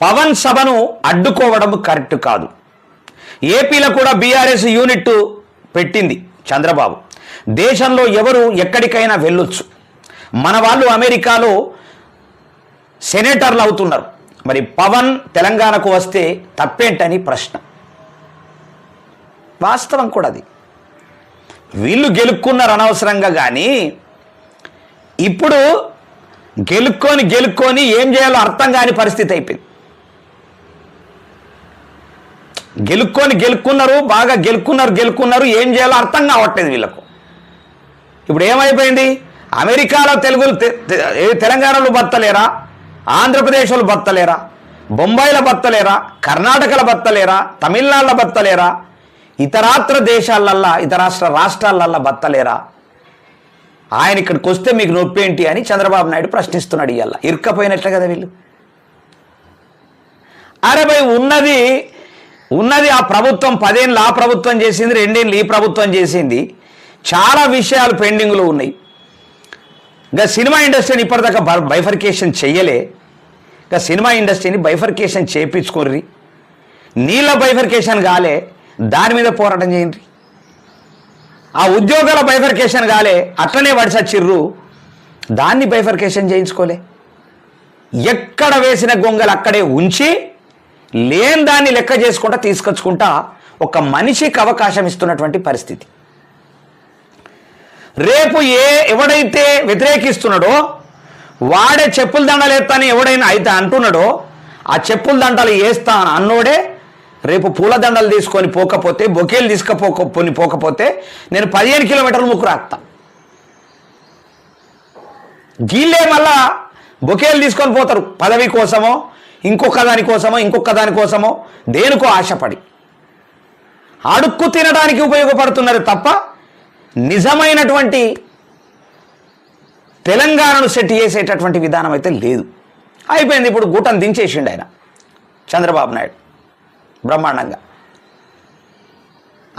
పవన్ సభను అడ్డుకోవడం కరెక్ట్ కాదు. ఏపీలో కూడా బీఆర్ఎస్ యూనిట్ పెట్టింది చంద్రబాబు. దేశంలో ఎవరు ఎక్కడికైనా వెళ్ళొచ్చు. మన వాళ్ళు అమెరికాలో సెనేటర్లు అవుతున్నారు. మరి పవన్ తెలంగాణకు వస్తే తప్పేంటని ప్రశ్న. వాస్తవం కూడా అది. వీళ్ళు గెలుక్కున్నారు అనవసరంగా. కానీ ఇప్పుడు గెలుక్కొని ఏం చేయాలో అర్థం కాని పరిస్థితి అయిపోయింది. గెలుక్కున్నారు, బాగా గెలుక్కున్నారు, ఏం చేయాలో అర్థం కావట్లేదు వీళ్ళకు. ఇప్పుడు ఏమైపోయింది? అమెరికాలో తెలంగాణలో బతలేరా, ఆంధ్రప్రదేశ్లో బతలేరా, బొంబాయిలో బతలేరా, కర్ణాటకలో బతలేరా, తమిళనాడులో బతలేరా, ఇతరాత్ర దేశాలల్లా ఇతర రాష్ట్రాలల్లా బతలేరా? ఆయన ఇక్కడికి వస్తే మీకు నొప్పి ఏంటి అని చంద్రబాబు నాయుడు ప్రశ్నిస్తున్నాడు. ఇవాళ ఇరుక్కపోయినట్లే కదా వీళ్ళు. అరే భయ్, ఉన్నది ఆ ప్రభుత్వం 10 ఏళ్ళు ఆ ప్రభుత్వం చేసింది, 2 ఏళ్ళు ఈ ప్రభుత్వం చేసింది. చాలా విషయాలు పెండింగ్లో ఉన్నాయి. ఇంకా సినిమా ఇండస్ట్రీని ఇప్పటిదాకా బైఫర్కేషన్ చెయ్యలే. ఇంకా సినిమా ఇండస్ట్రీని బైఫర్కేషన్ చేయించుకోర్రి. నీళ్ళ బైఫర్కేషన్ కాలే, దాని మీద పోరాటం చేయండి. ఆ ఉద్యోగాల బైఫర్కేషన్ కాలే, అట్లనే వడిసచ్చిర్రు, దాన్ని బైఫర్కేషన్ చేయించుకోలే. ఎక్కడ వేసిన గొంగలు అక్కడే ఉంచి లేని దాన్ని లెక్క చేసుకుంటా తీసుకొచ్చుకుంటా ఒక మనిషికి అవకాశం ఇస్తున్నటువంటి పరిస్థితి. రేపు ఎవడైతే వ్యతిరేకిస్తున్నాడో వాడే చెప్పుల దండలు వేస్తానని ఎవడైనా అయితే అంటున్నాడో ఆ చెప్పుల దండలు వేస్తా అన్నోడే రేపు పూల దండలు తీసుకొని పోకపోతే, బొకేలు పోకపోతే నేను 15 కిలోమీటర్లు ముక్కు రాస్తా. గీళ్ళే మళ్ళా బొకేలు తీసుకొని పోతారు పదవి కోసమో, ఇంకొక దానికోసమో దేనికో ఆశపడి అడుక్కు తినడానికి ఉపయోగపడుతున్నారు తప్ప నిజమైనటువంటి తెలంగాణను సెట్ చేసేటటువంటి విధానం అయితే లేదు. అయిపోయింది. ఇప్పుడు గూటం దించేసిండు ఆయన చంద్రబాబు నాయుడు బ్రహ్మాండంగా.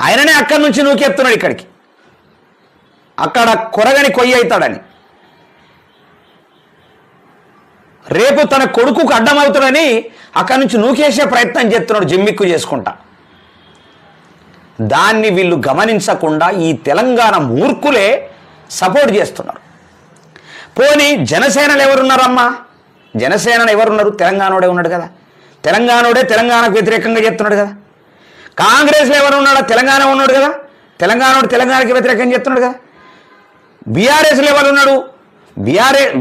ఆయననే అక్కడి నుంచి నూకెత్తున్నాడు ఇక్కడికి, అక్కడ కొరగని కొయ్య అవుతాడని. రేపు తన కొడుకుకు అడ్డమవుతాడని అక్కడి నుంచి నూకేసే ప్రయత్నం చేస్తున్నాడు, జిమ్మిక్కు చేసుకుంటా. దాన్ని వీళ్ళు గమనించకుండా ఈ తెలంగాణ మూర్ఖులే సపోర్ట్ చేస్తున్నారు. పోనీ జనసేనలు ఎవరున్నారమ్మా? జనసేనలు ఎవరున్నారు? తెలంగాణోడే ఉన్నాడు కదా. తెలంగాణకు వ్యతిరేకంగా చెప్తున్నాడు కదా. కాంగ్రెస్లో ఎవరు ఉన్నాడో తెలంగాణ ఉన్నాడు కదా. తెలంగాణకి వ్యతిరేకంగా చెప్తున్నాడు కదా. బీఆర్ఎస్లో ఎవరు ఉన్నాడు?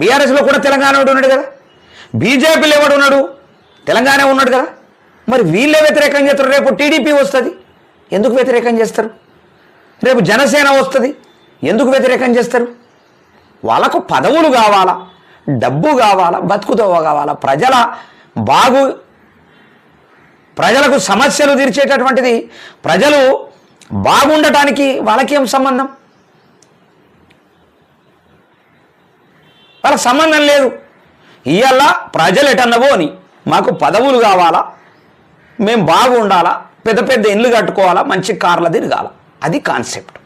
బీఆర్ఎస్లో కూడా తెలంగాణ ఉన్నాడు కదా. బీజేపీలో ఎవడు ఉన్నాడు? తెలంగాణ ఉన్నాడు కదా. మరి వీళ్ళే వ్యతిరేకంగా చేస్తారు. రేపు టీడీపీ వస్తుంది, ఎందుకు వ్యతిరేకం చేస్తారు? రేపు జనసేన వస్తుంది, ఎందుకు వ్యతిరేకం చేస్తారు? వాళ్ళకు పదవులు కావాలా, డబ్బు కావాలా, బతుకుతోవ కావాలా, ప్రజలకు సమస్యలు తీర్చేటటువంటిది. ప్రజలు బాగుండటానికి వాళ్ళకేం సంబంధం? వాళ్ళకి సంబంధం లేదు. ఇవాళ ప్రజలు ఎటన్నవో అని మాకు పదవులు కావాలా, మేము బాగుండాలా, పెద్ద పెద్ద ఇళ్ళు కట్టుకోవాలా, మంచి కార్ల తిరగాల, అది కాన్సెప్ట్.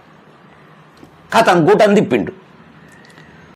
కథం గూటం తిప్పిండు.